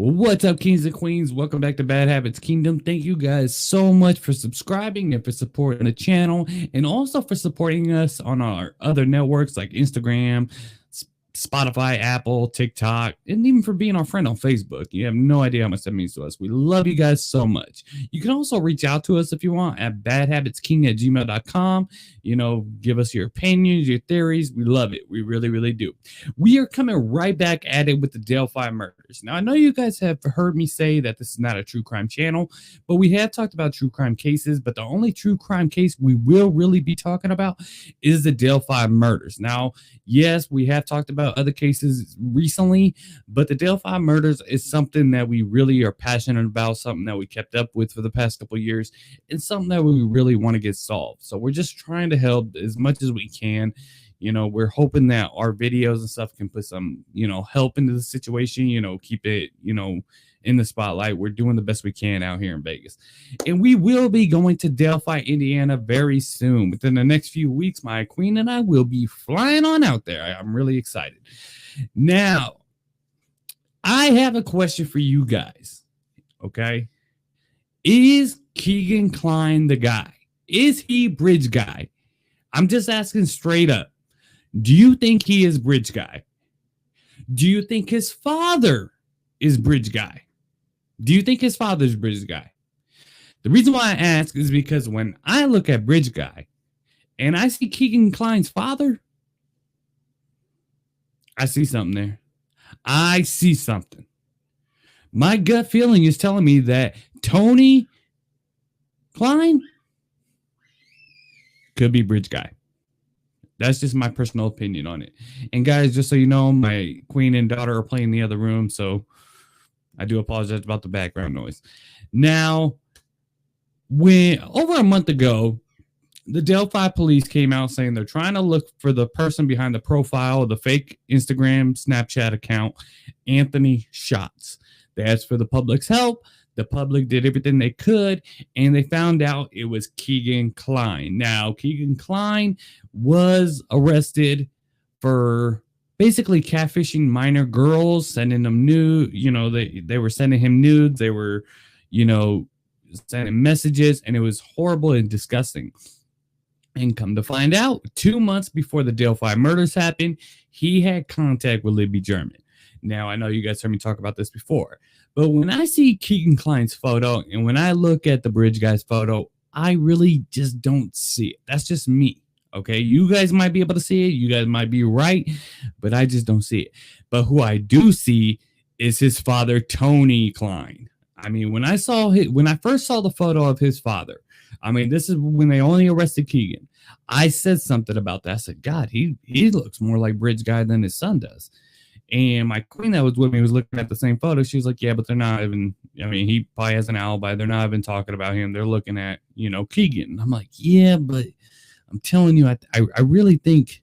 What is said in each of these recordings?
What's up, kings and queens? Welcome back to Bad Habits Kingdom. Thank you guys so much for subscribing and for supporting the channel, and also for supporting us on our other networks like Instagram, Spotify, Apple, TikTok, and even for being our friend on Facebook. You have no idea how much that means to us. We love you guys so much. You can also reach out to us if you want at badhabitsking@gmail.com. Give us your opinions, your theories. We love it. We really, really do. We are coming right back at it with the Delphi murders. Now, I know you guys have heard me say that this is not a true crime channel, but we have talked about true crime cases. But the only true crime case we will really be talking about is the Delphi murders. Now, yes, we have talked about other cases recently, but the Delphi murders is something that we really are passionate about, something that we kept up with for the past couple of years, and something that we really want to get solved. So we're just trying to help as much as we can. We're hoping that our videos and stuff can put some, help into the situation, keep it, in the spotlight. We're doing the best we can out here in Vegas. And we will be going to Delphi, Indiana very soon. Within the next few weeks, my queen and I will be flying on out there. I'm really excited. Now, I have a question for you guys. Okay. Is Keegan Kline the guy? Is he Bridge Guy? I'm just asking straight up. Do you think he is Bridge Guy? Do you think his father is Bridge Guy? Do you think his father's Bridge Guy? The reason why I ask is because when I look at Bridge Guy and I see Keegan Kline's father, I see something there. I see something. My gut feeling is telling me that Tony Kline could be Bridge Guy. That's just my personal opinion on it. And guys, just so you know, my queen and daughter are playing in the other room, so I do apologize about the background noise. Now, when over a month ago, the Delphi police came out saying they're trying to look for the person behind the profile of the fake Instagram, Snapchat account, Anthony Shots. They asked for the public's help. The public did everything they could, and they found out it was Keegan Kline. Now, Keegan Kline was arrested for basically catfishing minor girls, sending them nude. They were sending him nudes. They were, sending messages, and it was horrible and disgusting. And come to find out, 2 months before the Delphi murders happened, he had contact with Libby German. Now, I know you guys heard me talk about this before, but when I see Keegan Kline's photo and when I look at the Bridge Guy's photo, I really just don't see it. That's just me. Okay, you guys might be able to see it. You guys might be right, but I just don't see it. But who I do see is his father, Tony Kline. I mean, when I first saw the photo of his father, this is when they only arrested Keegan. I said something about that. I said, God, he looks more like Bridge Guy than his son does. And my queen that was with me was looking at the same photo. She was like, yeah, but they're not even, he probably has an alibi. They're not even talking about him. They're looking at, Keegan. I'm like, yeah, but I'm telling you, I really think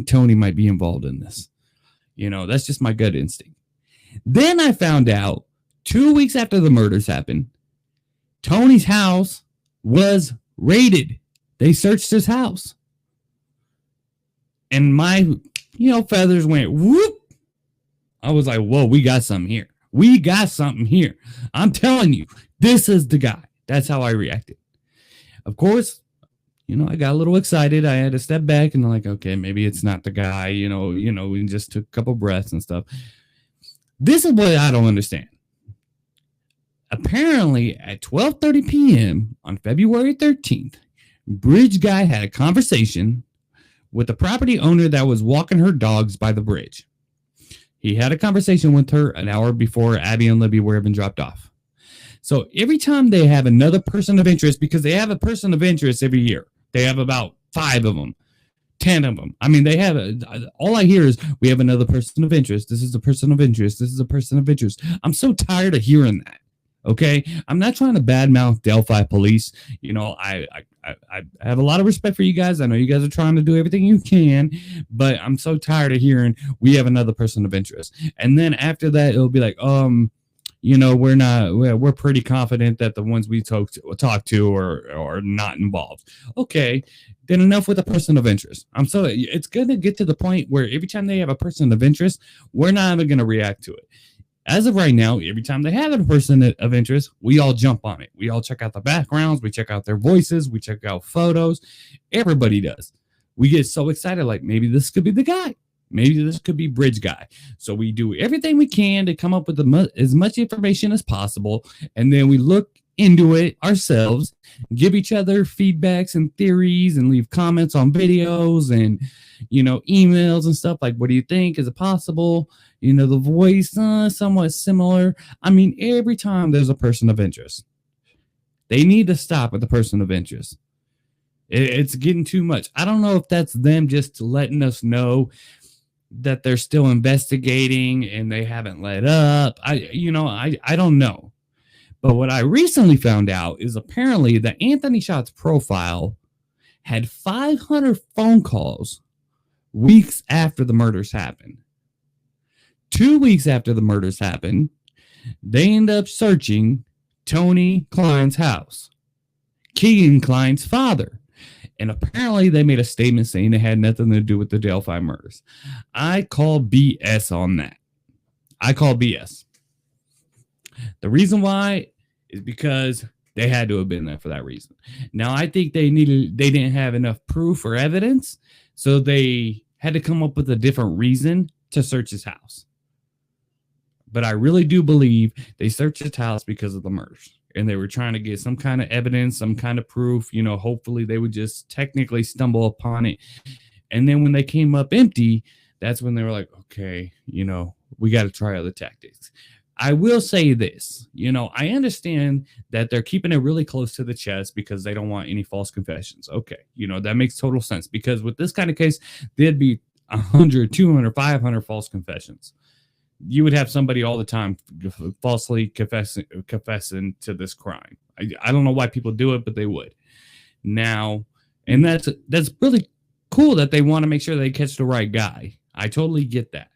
Tony might be involved in this. That's just my gut instinct. Then I found out 2 weeks after the murders happened, Tony's house was raided. They searched his house. And my, feathers went whoop. I was like, whoa, we got something here. We got something here. I'm telling you, this is the guy. That's how I reacted. Of course, I got a little excited. I had to step back and I'm like, okay, maybe it's not the guy, we just took a couple breaths and stuff. This is what I don't understand. Apparently at 12:30 p.m. on February 13th, Bridge Guy had a conversation with the property owner that was walking her dogs by the bridge. He had a conversation with her an hour before Abby and Libby were even dropped off. So every time they have another person of interest, because they have a person of interest every year, they have about 5 of them, 10 of them. They have, all I hear is, we have another person of interest. This is a person of interest. This is a person of interest. I'm so tired of hearing that. Okay. I'm not trying to badmouth Delphi police. I have a lot of respect for you guys. I know you guys are trying to do everything you can, but I'm so tired of hearing we have another person of interest. And then after that, it'll be like, we're pretty confident that the ones we talk to are not involved. Okay, then enough with a person of interest. It's going to get to the point where every time they have a person of interest, we're not even going to react to it. As of right now, every time they have a person of interest, we all jump on it. We all check out the backgrounds, we check out their voices, we check out photos. Everybody does. We get so excited, like maybe this could be the guy. Maybe this could be Bridge Guy. So we do everything we can to come up with as much information as possible. And then we look into it ourselves, give each other feedbacks and theories, and leave comments on videos and, emails and stuff like, what do you think? Is it possible? The voice, somewhat similar. I mean, every time there's a person of interest, they need to stop at the person of interest. It's getting too much. I don't know if that's them just letting us know that they're still investigating and they haven't let up. I don't know. But what I recently found out is apparently that Anthony Shott's profile had 500 phone calls weeks after the murders happened. 2 weeks after the murders happened, they end up searching Tony Klein's house, Keegan Klein's father. And apparently they made a statement saying it had nothing to do with the Delphi murders. I call BS on that. I call BS. The reason why is because they had to have been there for that reason. Now, I think they didn't have enough proof or evidence, so they had to come up with a different reason to search his house. But I really do believe they searched his house because of the murders. And they were trying to get some kind of evidence, some kind of proof. Hopefully they would just technically stumble upon it. And then when they came up empty, that's when they were like, okay, we got to try other tactics. I will say this, I understand that they're keeping it really close to the chest because they don't want any false confessions. Okay. That makes total sense because with this kind of case, there'd be 100, 200, 500 false confessions. You would have somebody all the time falsely confessing to this crime. I don't know why people do it, but they would. Now, and that's really cool that they want to make sure they catch the right guy. I totally get that.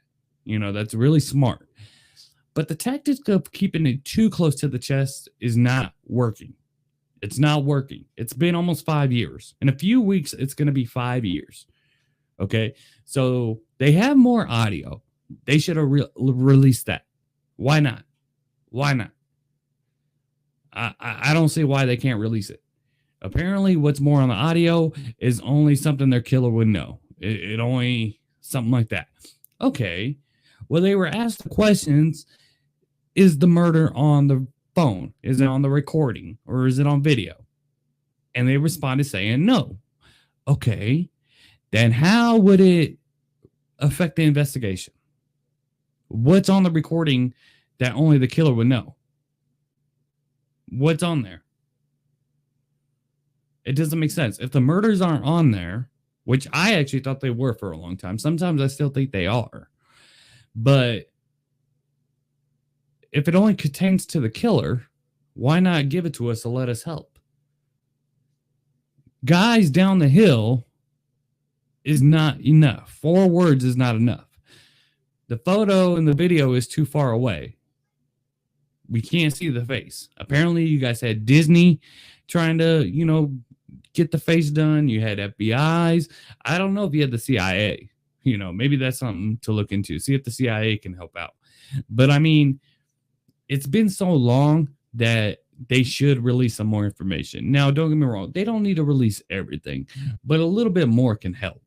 That's really smart. But the tactic of keeping it too close to the chest is not working. It's not working. It's been almost 5 years. In a few weeks, it's going to be 5 years. Okay? So they have more audio. They should have released that. Why not? Why not? I don't see why they can't release it. Apparently, what's more on the audio is only something their killer would know. It only something like that. Okay. Well, they were asked the questions. Is the murder on the phone? Is it on the recording? Or is it on video? And they responded saying no. Okay. Then how would it affect the investigation? What's on the recording that only the killer would know? What's on there? It doesn't make sense. If the murders aren't on there, which I actually thought they were for a long time, sometimes I still think they are. But if it only pertains to the killer, why not give it to us to let us help? Guys down the hill is not enough. 4 words is not enough. The photo and the video is too far away. We can't see the face. Apparently, you guys had Disney trying to, get the face done. You had FBI's. I don't know if you had the CIA. Maybe that's something to look into. See if the CIA can help out. But I mean, it's been so long that they should release some more information. Now, don't get me wrong. They don't need to release everything, but a little bit more can help.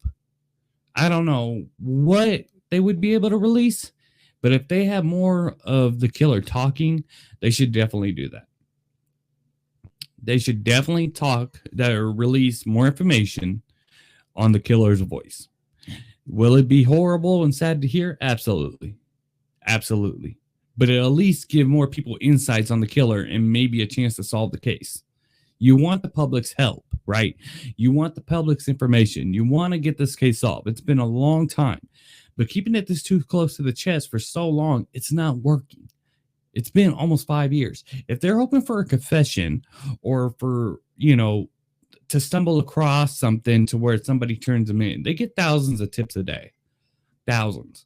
I don't know what they would be able to release, but if they have more of the killer talking, they should definitely do that. They should definitely talk that or release more information on the killer's voice. Will it be horrible and sad to hear? Absolutely. Absolutely. But it'll at least give more people insights on the killer and maybe a chance to solve the case. You want the public's help, right? You want the public's information. You want to get this case solved. It's been a long time. But keeping it this too close to the chest for so long, it's not working. It's been almost 5 years. If they're hoping for a confession or for, to stumble across something to where somebody turns them in, they get thousands of tips a day. Thousands.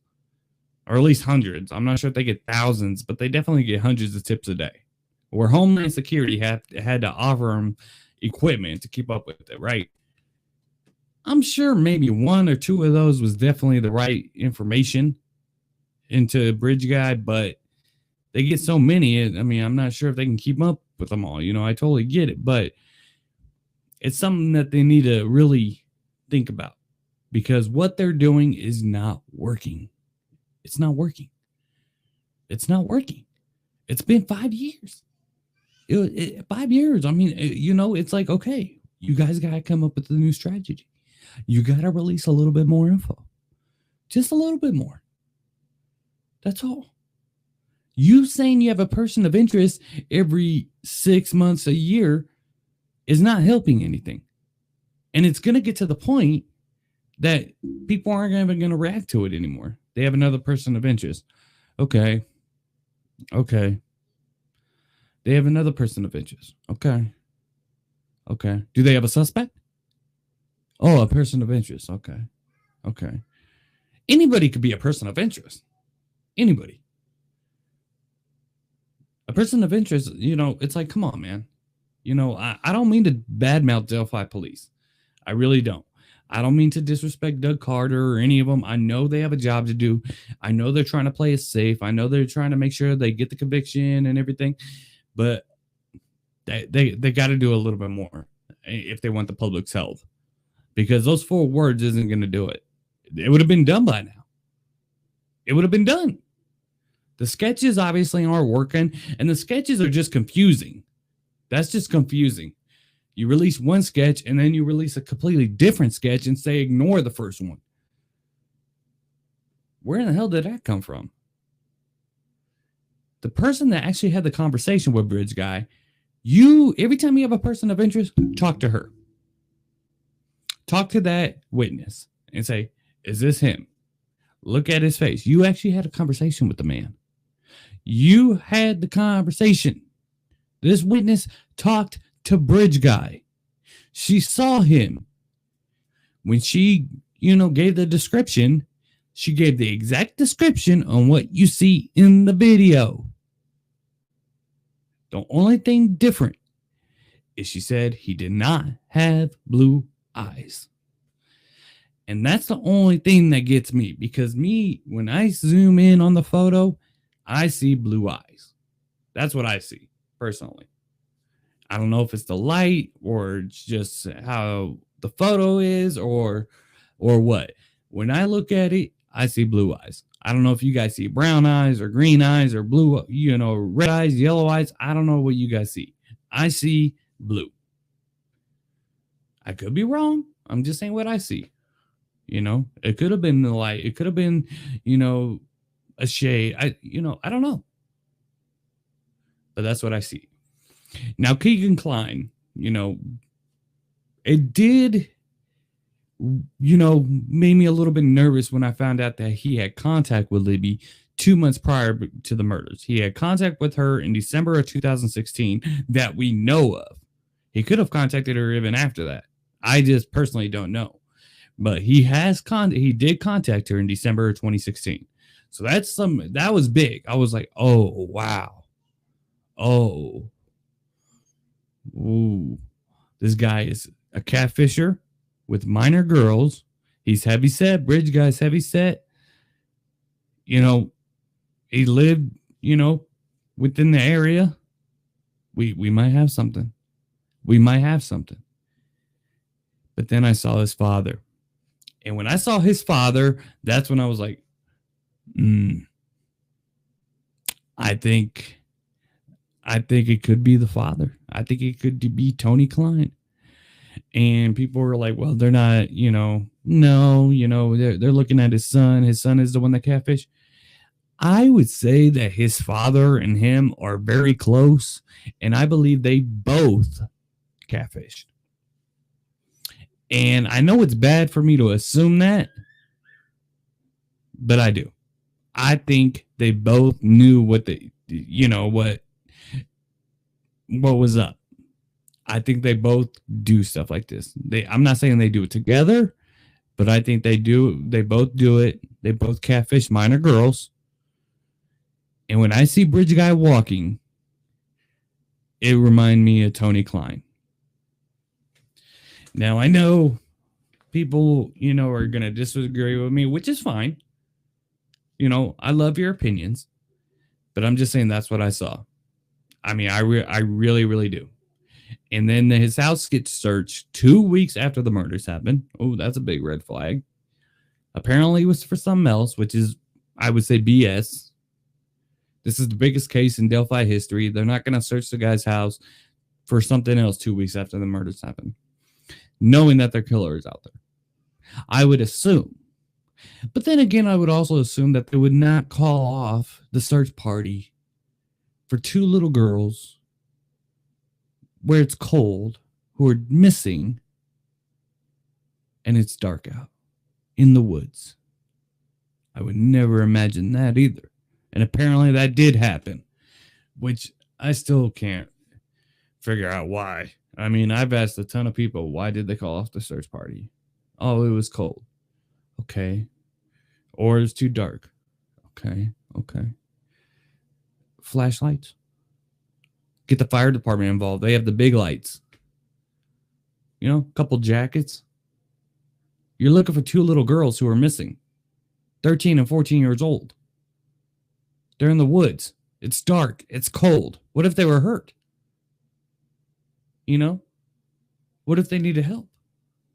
or at least hundreds. I'm not sure if they get thousands, but they definitely get hundreds of tips a day. Where Homeland Security had to offer them equipment to keep up with it, right? I'm sure maybe one or two of those was definitely the right information into Bridge Guy, but they get so many. I mean, I'm not sure if they can keep up with them all. You know, I totally get it, but it's something that they need to really think about because what they're doing is not working. It's not working. It's not working. It's been 5 years. 5 years. I mean, you know, it's like, okay, you guys got to come up with a new strategy. You got to release a little bit more info. Just a little bit more. That's all. You saying you have a person of interest every 6 months, a year is not helping anything. And it's going to get to the point that people aren't even going to react to it anymore. They have another person of interest. Okay. They have another person of interest. Okay. Do they have a suspect? Oh, a person of interest. Okay. Anybody could be a person of interest. Anybody. A person of interest, you know, it's like, come on, man. You know, I don't mean to badmouth Delphi police. I really don't. I don't mean to disrespect Doug Carter or any of them. I know they have a job to do. I know they're trying to play it safe. I know they're trying to make sure they get the conviction and everything. But they got to do a little bit more if they want the public's health. Because those 4 words isn't going to do it. It would have been done by now. It would have been done. The sketches obviously aren't working, and the sketches are just confusing. That's just confusing. You release one sketch, and then you release a completely different sketch and say ignore the first one. Where in the hell did that come from? The person that actually had the conversation with Bridge Guy, every time you have a person of interest, talk to her. Talk to that witness and say, is this him? Look at his face. You actually had a conversation with the man. You had the conversation. This witness talked to Bridge Guy. She saw him. When she, gave the description, she gave the exact description on what you see in the video. The only thing different is she said he did not have blue eyes. And that's the only thing that gets me, because when I zoom in on the photo, I see blue eyes. That's what I see personally. I don't know if it's the light or it's just how the photo is or what. When I look at it, I see blue eyes. I don't know if you guys see brown eyes or green eyes or blue, red eyes, yellow eyes. I don't know what you guys see. I see blue. I could be wrong. I'm just saying what I see. It could have been the light. It could have been, a shade. I don't know. But that's what I see. Now, Keegan Klein, it did, made me a little bit nervous when I found out that he had contact with Libby 2 months prior to the murders. He had contact with her in December of 2016 that we know of. He could have contacted her even after that. I just personally don't know. But he did contact her in December of 2016. So that was big. I was like, oh, wow. Oh. Ooh. This guy is a catfisher with minor girls. He's heavy set. Bridge Guy's heavy set. He lived, within the area. We might have something. But then I saw his father. And when I saw his father, that's when I was like, I think it could be the father. I think it could be Tony Klein. And people were like, well, they're not, they're looking at his son. His son is the one that catfished. I would say that his father and him are very close. And I believe they both catfished. And I know it's bad for me to assume that, but I do. I think they both knew what was up. I think they both do stuff like this. I'm not saying they do it together, but I think they do. They both do it. They both catfish minor girls. And when I see Bridge Guy walking, it reminds me of Tony Klein. Now, I know people, are going to disagree with me, which is fine. I love your opinions, but I'm just saying that's what I saw. I mean, I really, really do. And then his house gets searched 2 weeks after the murders happened. Oh, that's a big red flag. Apparently it was for something else, which is, I would say, BS. This is the biggest case in Delphi history. They're not going to search the guy's house for something else 2 weeks after the murders happened, knowing that their killer is out there. I would assume. But then again, I would also assume that they would not call off the search party for 2 little girls where it's cold, who are missing, and it's dark out in the woods. I would never imagine that either. And apparently that did happen, which I still can't figure out why. I mean, I've asked a ton of people, why did they call off the search party? Oh, it was cold. Okay. Or it was too dark. Okay. Flashlights. Get the fire department involved. They have the big lights. A couple jackets. You're looking for 2 little girls who are missing. 13 and 14 years old. They're in the woods. It's dark. It's cold. What if they were hurt? What if they needed help?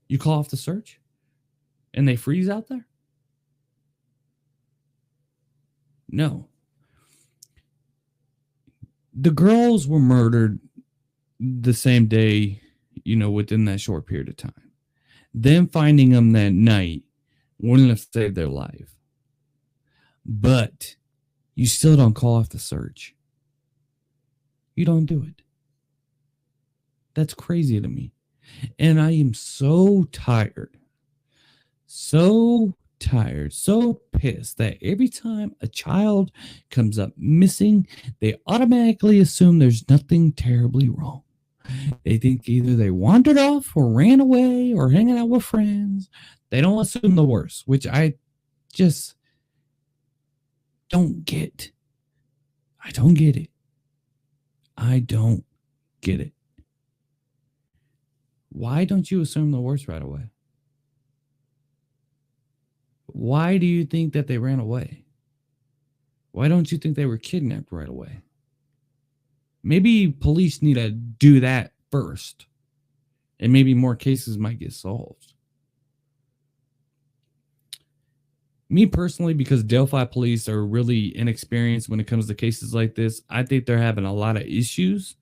You call off the search and they freeze out there? No. The girls were murdered the same day, within that short period of time. Them finding them that night wouldn't have saved their life. But you still don't call off the search. You don't do it. That's crazy to me. And I am so tired, so pissed that every time a child comes up missing, they automatically assume there's nothing terribly wrong. They think either they wandered off or ran away or hanging out with friends. They don't assume the worst, which I just don't get. I don't get it. Why don't you assume the worst right away? Why do you think that they ran away? Why don't you think they were kidnapped right away? Maybe police need to do that first, and maybe more cases might get solved. Me personally, because Delphi police are really inexperienced when it comes to cases like this, I think they're having a lot of issues.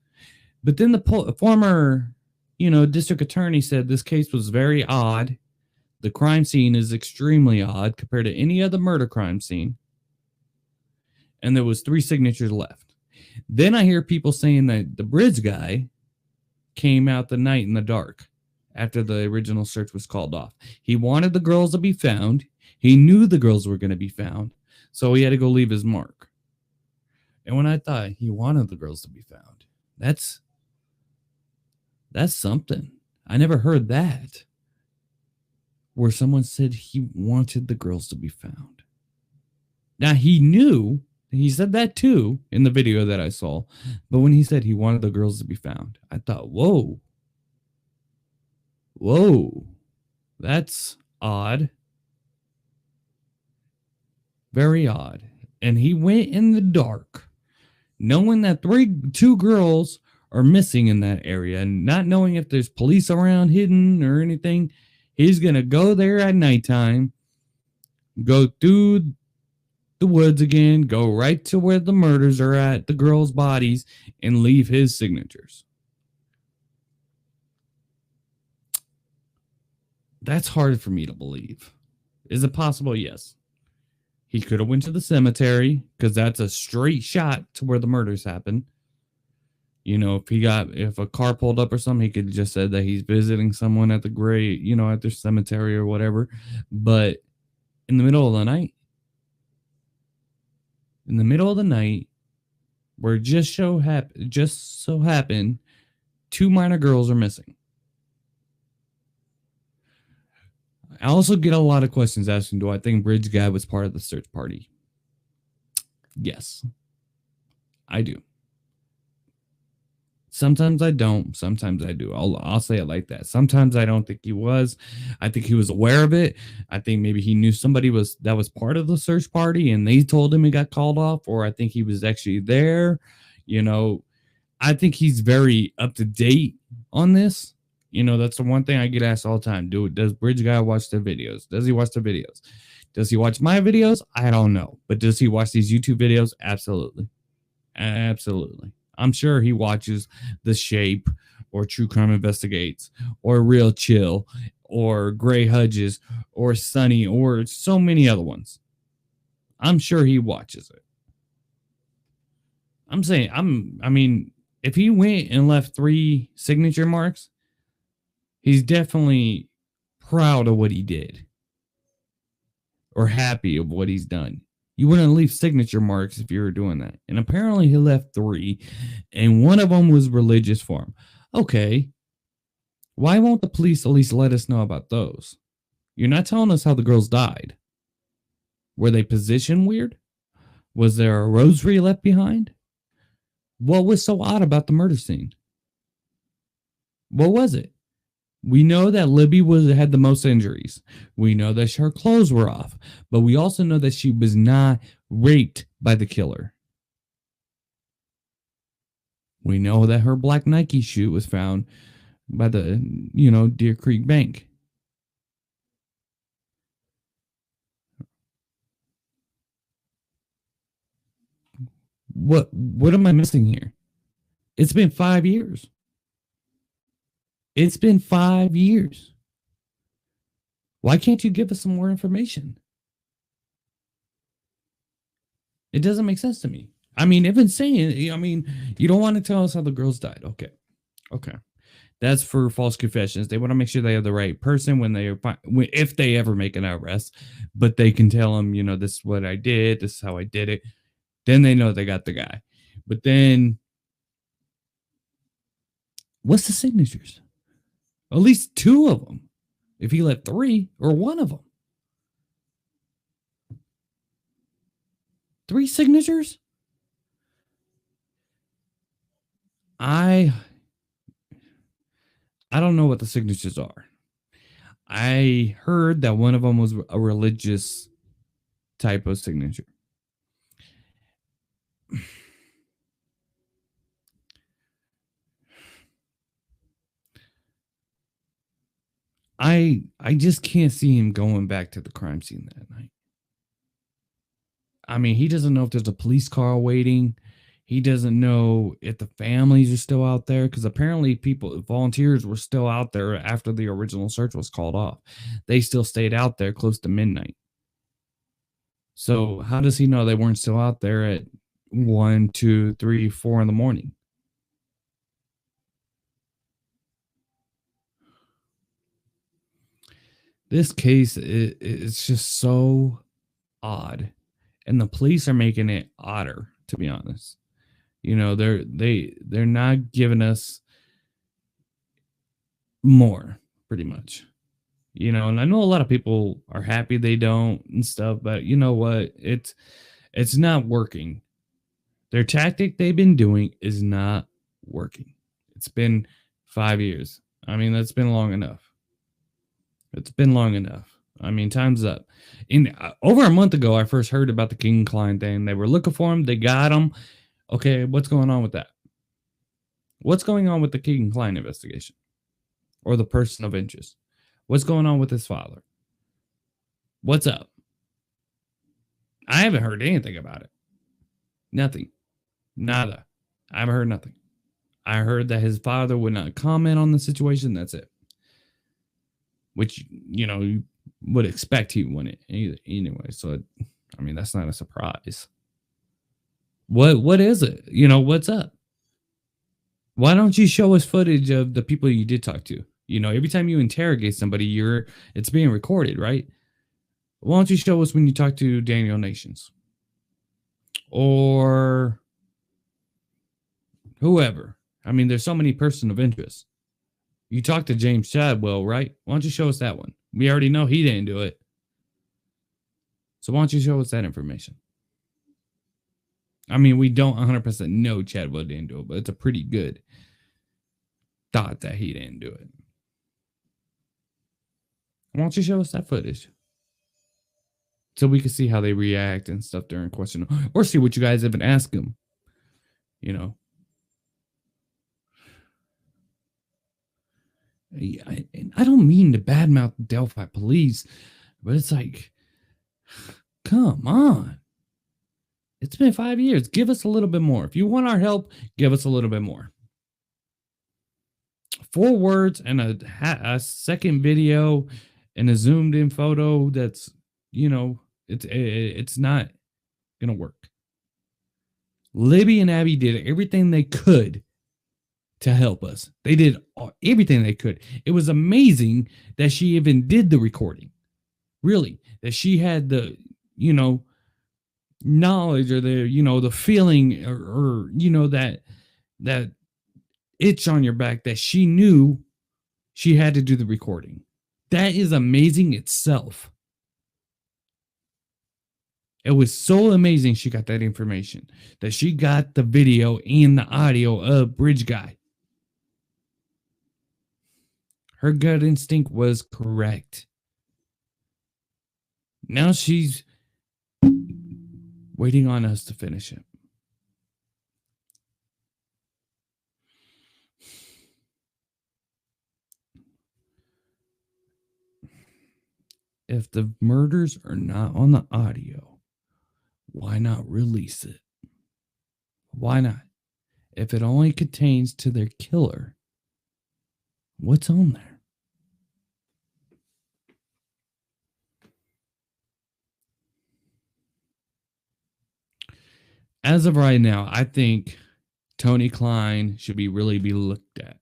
But then the former, district attorney said this case was very odd. The crime scene is extremely odd compared to any other murder crime scene. And there was 3 signatures left. Then I hear people saying that the bridge guy came out the night in the dark after the original search was called off. He wanted the girls to be found. He knew the girls were going to be found. So he had to go leave his mark. And when I thought he wanted the girls to be found, that's something. I never heard that, where someone said he wanted the girls to be found. Now, he said that too in the video that I saw, but when he said he wanted the girls to be found, I thought, whoa, that's odd. Very odd. And he went in the dark, knowing that 2 girls are missing in that area, and not knowing if there's police around hidden or anything. He's going to go there at nighttime, go through the woods again, go right to where the murders are at, the girls' bodies, and leave his signatures. That's hard for me to believe. Is it possible? Yes. He could have went to the cemetery, because that's a straight shot to where the murders happened. If a car pulled up or something, he could have just said that he's visiting someone at the grave, at their cemetery or whatever. But in the middle of the night, where just so happened 2 minor girls are missing. I also get a lot of questions asking, do I think Bridge Guy was part of the search party? Yes. I do. Sometimes I don't. Sometimes I do. I'll say it like that. Sometimes I don't think he was. I think he was aware of it. I think maybe he knew somebody was part of the search party and they told him he got called off, or I think he was actually there. You know, I think he's very up to date on this. That's the one thing I get asked all the time. Does Bridge Guy watch the videos? Does he watch the videos? Does he watch my videos? I don't know. But does he watch these YouTube videos? Absolutely. Absolutely. I'm sure he watches The Shape or True Crime Investigates or Real Chill or Gray Hudges or Sunny or so many other ones. I'm sure he watches it. I mean, if he went and left 3 signature marks, he's definitely proud of what he did or happy of what he's done. You wouldn't leave signature marks if you were doing that. And apparently he left 3, and one of them was religious form. Okay. Why won't the police at least let us know about those? You're not telling us how the girls died. Were they positioned weird? Was there a rosary left behind? What was so odd about the murder scene? What was it? We know that Libby had the most injuries. We know that her clothes were off, but we also know that she was not raped by the killer. We know that her black Nike shoe was found by the, Deer Creek Bank. What am I missing here? It's been 5 years. It's been 5 years. Why can't you give us some more information? It doesn't make sense to me. I mean, even saying, you don't want to tell us how the girls died. Okay. That's for false confessions. They want to make sure they have the right person if they ever make an arrest, but they can tell them, this is what I did. This is how I did it. Then they know they got the guy. But then what's the signatures? At least 2 of them. If he left 3 or 1 of them. 3 signatures? I don't know what the signatures are. I heard that one of them was a religious type of signature. I just can't see him going back to the crime scene that night. I mean, he doesn't know if there's a police car waiting. He doesn't know if the families are still out there, because apparently volunteers were still out there after the original search was called off. They still stayed out there close to midnight. So how does he know they weren't still out there at 1, 2, 3, 4 in the morning? This case is just so odd, and the police are making it odder, to be honest. They're not giving us more, pretty much. And I know a lot of people are happy they don't and stuff, but you know what? It's not working. Their tactic they've been doing is not working. It's been 5 years. I mean, that's been long enough. It's been long enough. I mean, time's up. Over a month ago, I first heard about the King Klein thing. They were looking for him. They got him. Okay, what's going on with that? What's going on with the King Klein investigation? Or the person of interest? What's going on with his father? What's up? I haven't heard anything about it. Nothing. Nada. I haven't heard nothing. I heard that his father would not comment on the situation. That's it. Which, you would expect he wouldn't anyway. So, I mean, that's not a surprise. What is it? What's up? Why don't you show us footage of the people you did talk to? Every time you interrogate somebody, it's being recorded, right? Why don't you show us when you talk to Daniel Nations? Or whoever. I mean, there's so many persons of interest. You talked to James Chadwell, right? Why don't you show us that one? We already know he didn't do it. So why don't you show us that information? I mean, we don't 100% know Chadwell didn't do it, but it's a pretty good thought that he didn't do it. Why don't you show us that footage so we can see how they react and stuff during question, or see what you guys even ask them? You know, I don't mean to badmouth the Delphi police, but it's like, come on. It's been 5 years. Give us a little bit more. If you want our help, give us a little bit more. 4 words and a second video and a zoomed in photo that's, it's not going to work. Libby and Abby did everything they could to help us. They did everything they could. It was amazing that she even did the recording. Really, that she had the, knowledge or the feeling or that itch on your back that she knew she had to do the recording. That is amazing itself. It was so amazing she got that information, that she got the video and the audio of Bridge Guy. Her gut instinct was correct. Now she's waiting on us to finish it. If the murders are not on the audio, why not release it? Why not? If it only contains to their killer, what's on there? As of right now, I think Tony Klein should really be looked at,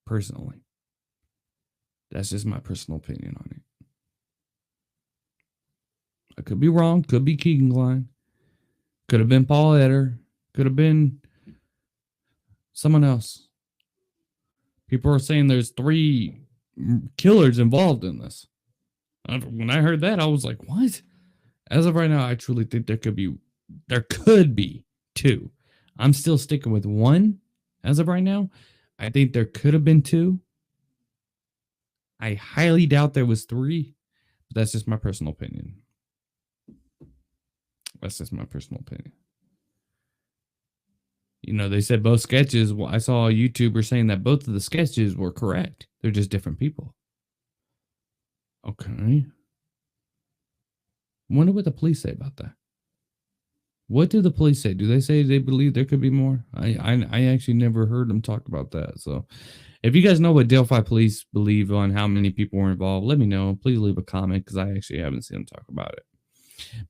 personally. That's just my personal opinion on it. I could be wrong. Could be Keegan Klein. Could have been Paul Eder. Could have been someone else. People are saying there's 3 killers involved in this. When I heard that, I was like, what? As of right now, I truly think there could be 2. I'm still sticking with 1 as of right now. I think there could have been 2. I highly doubt there was 3, but that's just my personal opinion. That's just my personal opinion. They said both sketches. Well, I saw a YouTuber saying that both of the sketches were correct. They're just different people. Okay. Wonder what the police say about that. What do the police say? Do they say they believe there could be more? I actually never heard them talk about that. So if you guys know what Delphi police believe on how many people were involved, let me know. Please leave a comment, because I actually haven't seen them talk about it.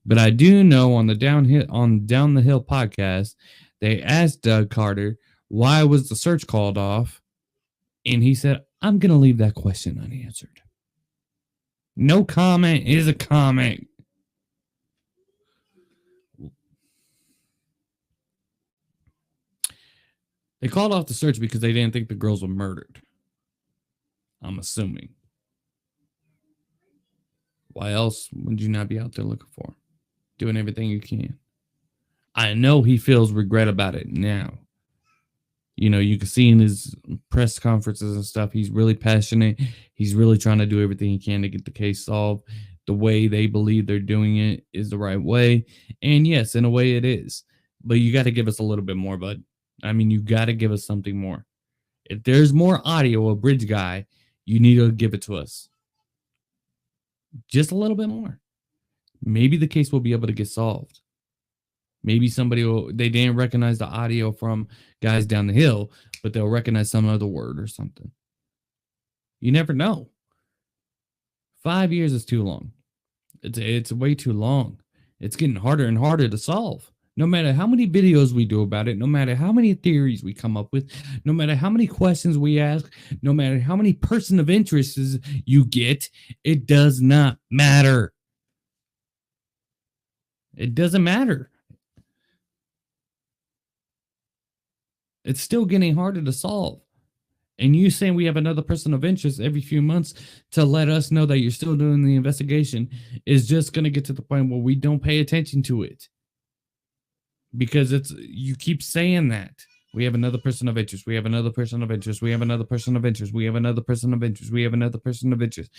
But I do know on the Down the Hill podcast, they asked Doug Carter, why was the search called off? And he said, I'm going to leave that question unanswered. No comment is a comment. They called off the search because they didn't think the girls were murdered. I'm assuming. Why else would you not be out there looking for him? Doing everything you can. I know he feels regret about it now. You can see in his press conferences and stuff, he's really passionate. He's really trying to do everything he can to get the case solved. The way they believe they're doing it is the right way. And yes, in a way it is. But you got to give us a little bit more, bud. I mean, you got to give us something more. If there's more audio of Bridge Guy, you need to give it to us. Just a little bit more. Maybe the case will be able to get solved. Maybe they didn't recognize the audio from guys down the hill, but they'll recognize some other word or something. You never know. 5 years is too long. It's way too long. It's getting harder and harder to solve. No matter how many videos we do about it, no matter how many theories we come up with, no matter how many questions we ask, no matter how many person of interests you get, it does not matter. It doesn't matter. It's still getting harder to solve. And you saying we have another person of interest every few months to let us know that you're still doing the investigation is just going to get to the point where we don't pay attention to it. because you keep saying that. We have another person of interest. We have another person of interest. We have another person of interest. We have another person of interest. We have another person of interest.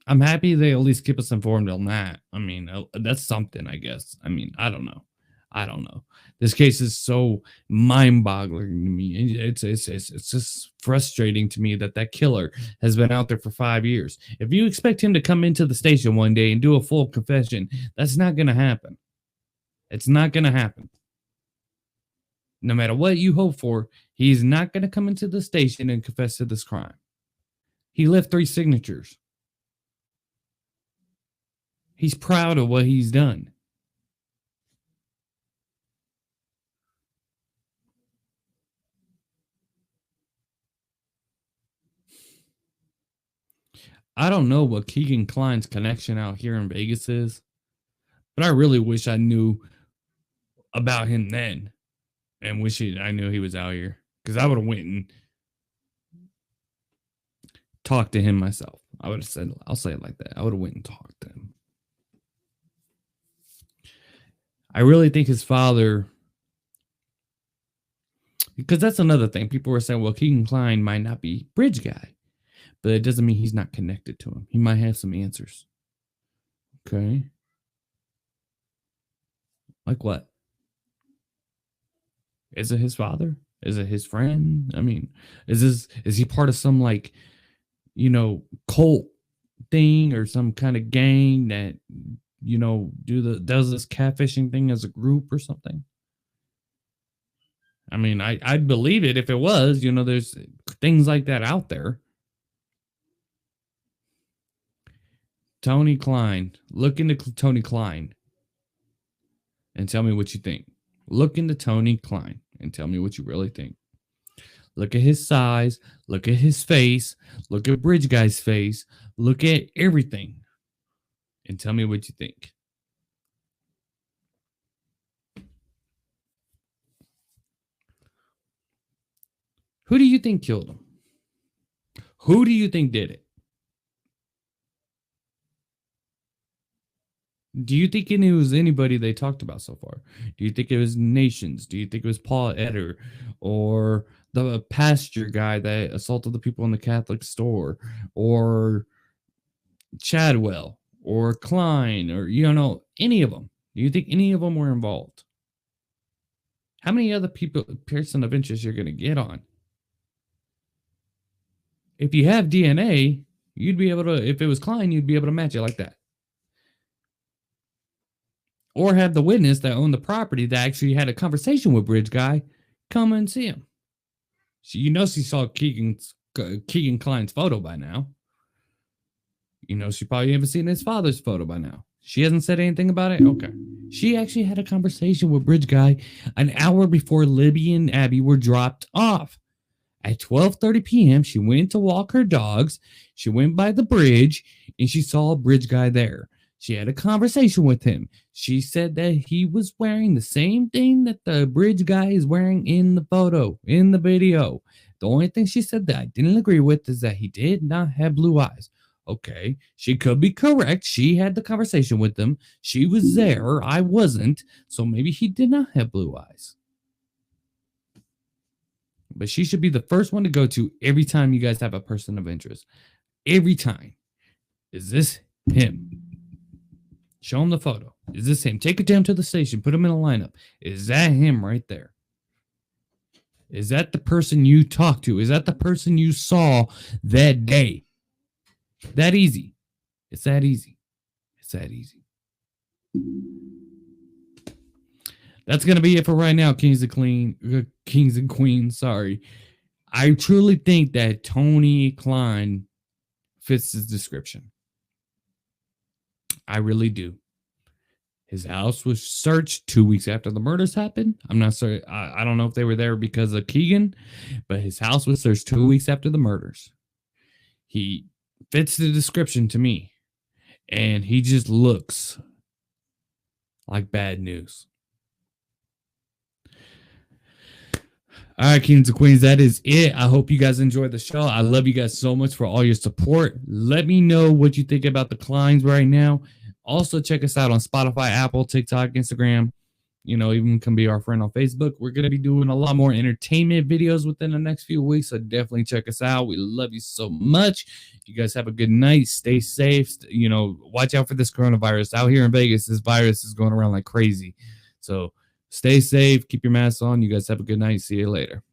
I'm happy they at least keep us informed on that. I mean, that's something, I guess. I mean, I don't know. I don't know. This case is so mind-boggling to me. It's just frustrating to me that killer has been out there for 5 years. If you expect him to come into the station one day and do a full confession, that's not going to happen. It's not going to happen. No matter what you hope for, he's not going to come into the station and confess to this crime. He left 3 signatures. He's proud of what he's done. I don't know what Keegan Klein's connection out here in Vegas is, but I really wish I knew about him then and wish I knew he was out here, because I would have went and talked to him myself. I would have said, I'll say it like that. I would have went and talked to him. I really think his father, because that's another thing. People were saying, well, Keegan Klein might not be Bridge Guy, but it doesn't mean he's not connected to him. He might have some answers. Okay. Like what? Is it his father? Is it his friend? I mean, is he part of some, like, cult thing or some kind of gang that, does this catfishing thing as a group or something? I mean, I'd believe it if it was. There's things like that out there. Tony Klein. Look into Tony Klein and tell me what you think. Look into Tony Klein and tell me what you really think. Look at his size. Look at his face. Look at Bridge Guy's face. Look at everything and tell me what you think. Who do you think killed him? Who do you think did it? Do you think it was anybody they talked about so far? Do you think it was Nations? Do you think it was Paul Eder or the pasture guy that assaulted the people in the Catholic store, or Chadwell or Klein, or any of them? Do you think any of them were involved? How many other person of interest you're going to get on? If you have DNA, you'd be able to, if it was Klein, you'd be able to match it like that. Or have the witness that owned the property that actually had a conversation with Bridge Guy come and see him. She saw Keegan Klein's photo by now. She probably haven't seen his father's photo by now. She hasn't said anything about it? Okay. She actually had a conversation with Bridge Guy an hour before Libby and Abby were dropped off. At 12:30 p.m., she went to walk her dogs. She went by the bridge, and she saw a Bridge Guy there. She had a conversation with him. She said that he was wearing the same thing that the Bridge Guy is wearing in the photo, in the video. The only thing she said that I didn't agree with is that he did not have blue eyes. Okay, she could be correct. She had the conversation with him. She was there. I wasn't. So maybe he did not have blue eyes. But she should be the first one to go to every time you guys have a person of interest. Every time. Is this him? Show him the photo. Is this him? Take it down to the station. Put him in a lineup. Is that him right there? Is that the person you talked to? Is that the person you saw that day? That easy. It's that easy. It's that easy. That's going to be it for right now, Kings and Queens. Sorry. I truly think that Tony Klein fits his description. I really do. His house was searched 2 weeks after the murders happened. I'm not sorry. I don't know if they were there because of Keegan, but his house was searched 2 weeks after the murders. He fits the description to me, and he just looks like bad news. All right, Kings and Queens, that is it. I hope you guys enjoyed the show. I love you guys so much for all your support. Let me know what you think about the Kleins right now. Also, check us out on Spotify, Apple, TikTok, Instagram. Even can be our friend on Facebook. We're going to be doing a lot more entertainment videos within the next few weeks. So definitely check us out. We love you so much. You guys have a good night. Stay safe. Watch out for this coronavirus. Out here in Vegas, this virus is going around like crazy. So stay safe. Keep your mask on. You guys have a good night. See you later.